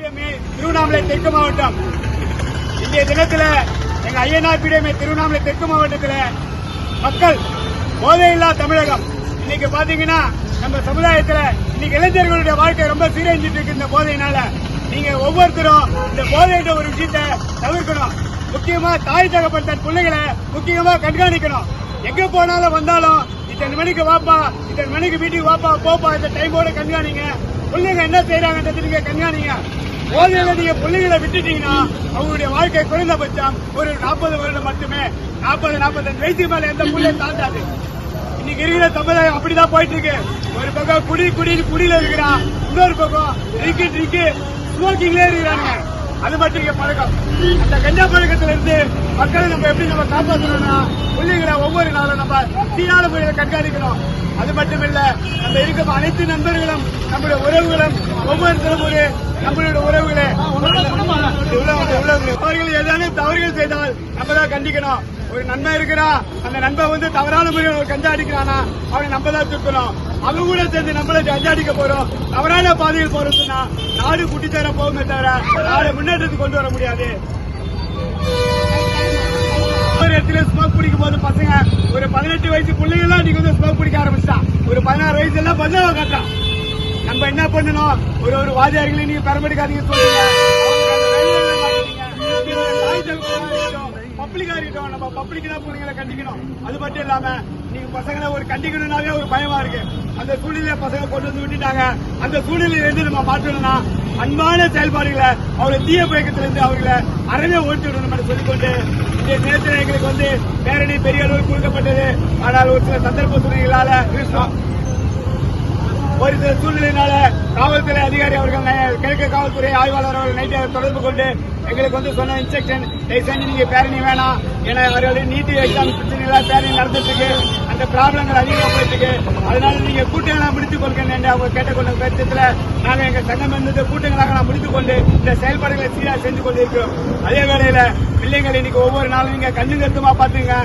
பிடிஎம்ஏ திருவண்ணாமலை தெற்கு மாவட்டம். இன்றைய தினத்தில் எங்க ஐயனார் பிடிஎம்ஏ திருவண்ணாமலை தெற்கு மாவட்டத்தில் மக்கள் போதையில்லா தமிழகம். இன்னைக்கு பாத்தீங்கன்னா நம்ம சமுதாயத்துல இன்னைக்கு இளைஞர்களுடைய வாழ்க்கை ரொம்ப சீரழிஞ்சிட்டு இருக்கு. இந்த போதையினால நீங்க ஒவ்வொருத்தரும் இந்த போதைன்ற ஒரு விஷயத்தை தவிர்க்கணும். முக்கியமா தாய் தகப்பன் தன் பிள்ளைகளை முக்கியமா கண்காணிக்கணும். எங்க போனாலும் வந்தாலும் இத்தனை மணிக்கு வாப்பா, இத்தனை மணிக்கு வீட்டுக்கு வாப்பா போப்பா, இந்த டைமோட கண்காணிங்க. பிள்ளைங்க என்ன செய்யறாங்கன்றது நீங்க கண்காணிங்க. போதையில நீங்க பிள்ளைகளை விட்டுட்டீங்கன்னா அவங்களுடைய வாழ்க்கை குறைந்தபட்சம் ஒரு 40 வருடம் மட்டுமே. 40-45 வயசுக்கு மேல எந்த பிள்ளையும் தாண்டாது. இன்னைக்கு இருக்கிற சமுதாயம் அப்படிதான் போயிட்டு இருக்கு. ஒரு பக்கம் குடியில இருக்கிறான், இன்னொரு பக்கம் ட்ரிங்க் ஸ்மோக்கிங்ல இருக்கிறாங்க. அது மட்டும் இங்க பழக்கம். அந்த கஞ்சா பழக்கத்துல இருந்து மக்களை நம்ம எப்படி காப்பாற்றணும்னா பிள்ளைகளை ஒவ்வொரு நாளும் நம்ம சீரான முறையில் கண்காணிக்கணும். அது மட்டும் இல்ல, நம்ம இருக்கும் அனைத்து நண்பர்களும் நம்முடைய உறவுகளும் ஒவ்வொருத்தரும் ஒரு நம்மளுடைய உறவுகளை அவர்கள் ஏதாவது தவறுகள் செய்தால் நம்ம தான் கண்டிக்கணும். ஒரு நண்பன் இருக்கிறான், அந்த நண்பன் தவறான முறையில் கஞ்சா அடிக்கிறானா அவனை நம்ம தான் திருத்தணும். அவங்க கூட சேர்ந்து நம்மள கஞ்சா அடிக்க போறோம், தவறான பாதையில் போறதுன்னா நாடு குட்டித்தர போகுமே தவிர நாடு முன்னேற்றத்துக்கு கொண்டு வர முடியாது. ஒரு இடத்துல ஸ்மோக் பிடிக்கும் போது பசங்க ஒரு 18 வயசு பிள்ளைங்க நீங்க ஸ்மோக் பிடிக்க ஆரம்பிச்சிட்டான். ஒரு 16 வயசு எல்லாம் பஞ்சாவை காட்டுறான். நம்ம என்ன பண்ணணும், ஒரு வாதியார்களையும் நீங்க பெறமெடுக்காதீங்க சொல்லுங்க. பப்ளிக்கா இருக்கட்டும், நம்ம பப்ளிக் தான் பிள்ளைங்களை கண்டிக்கணும். அது மட்டும் இல்லாம நீங்க பசங்களை ஒரு கண்டிக்கணும்னாவே ஒரு பயமா இருக்கு. அந்த சூழ்நிலையை பசங்க கொண்டு வந்து விட்டுட்டாங்க. அந்த சூழ்நிலையில இருந்து நம்ம மாற்றணும்னா அன்பான செயல்பாடுகளை அவருடைய தீய பழக்கத்திலிருந்து அவர்களை அறவே ஓட்டிவிடணும் என்று சொல்லிக்கொண்டு இந்த நேரத்தில் எங்களுக்கு பேரணி பெரிய அளவில் கொடுக்கப்பட்டது. ஆனால் ஒரு சில சந்தர்ப்ப சூழ்நிலைகளால ஒரு சில சூழ்நிலையினால காவல்துறை அதிகாரி அவர்கள் கிழக்கு காவல்துறை ஆய்வாளர் அவர்கள் நைட்டு தொடர்பு கொண்டு எங்களுக்கு சொன்ன இன்ஸ்ட்ரக்ஷன், செஞ்சு நீங்க பேரணி வேணாம், ஏன்னா அவர்களுடைய நீட் எக்ஸாம் பிரச்சனைகளா பேரணி நடந்துட்டு இருக்கு, அந்த ப்ராப்ளங்கள் அதிகமாக போயிட்டு இருக்கு, அதனால நீங்க கூட்டங்களா முடித்துக் கொள்கிறேன் என்று அவங்க கேட்டுக்கொண்ட பட்சத்தில் நாங்க எங்க சங்கம் இருந்தது கூட்டங்களாக நான் முடித்துக் கொண்டு இந்த செயல்பாடுகளை சீராக செஞ்சு கொண்டிருக்கிறோம். அதே வேளையில பிள்ளைங்களை இன்னைக்கு ஒவ்வொரு நாளும் நீங்க கண்ணு கருத்துமா பாத்துங்க.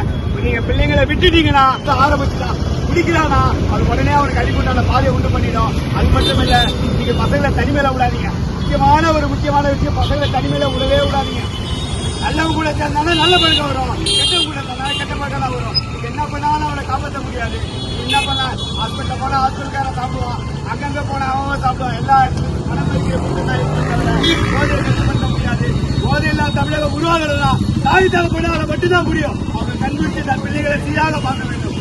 நீங்க பிள்ளைங்களை விட்டுட்டீங்கன்னா ஆரம்பிச்சுதான் குடிக்கிறானா அது உடனே அவனுக்கு அடிக்கொண்டான பாதையை உண்டு பண்ணிடும். அது மட்டும் இல்ல, நீங்க பசங்களை தனிமையில விடாதீங்க. முக்கியமான விஷயம், பசங்களை தனிமையில விடவே விடாதீங்க. நல்லவங்க கூட சேர்ந்தாலும் நல்ல பழக்கம் வரும், கெட்டவங்க கூட சேர்ந்தாலும் கெட்ட பழக்கம் தான் வரும். நீங்க என்ன பண்ணாலும் அவனை காப்பாற்ற முடியாது. என்ன பண்ண ஹாஸ்பிட்டல போனா ஹாஸ்பிட்டல்கார சாப்பிடுவான், அங்கங்க போனா அவன் சாப்பிடுவான். எல்லா பணம் போதையை கட்டுப்படுத்த முடியாது. போதையில்லா தமிழகம் உருவாகிறதா தாய் தகப்பனால மட்டும்தான் முடியும். அவங்க கண்பிடிச்சு தன் பிள்ளைகளை சீராக பார்க்க வேண்டும்.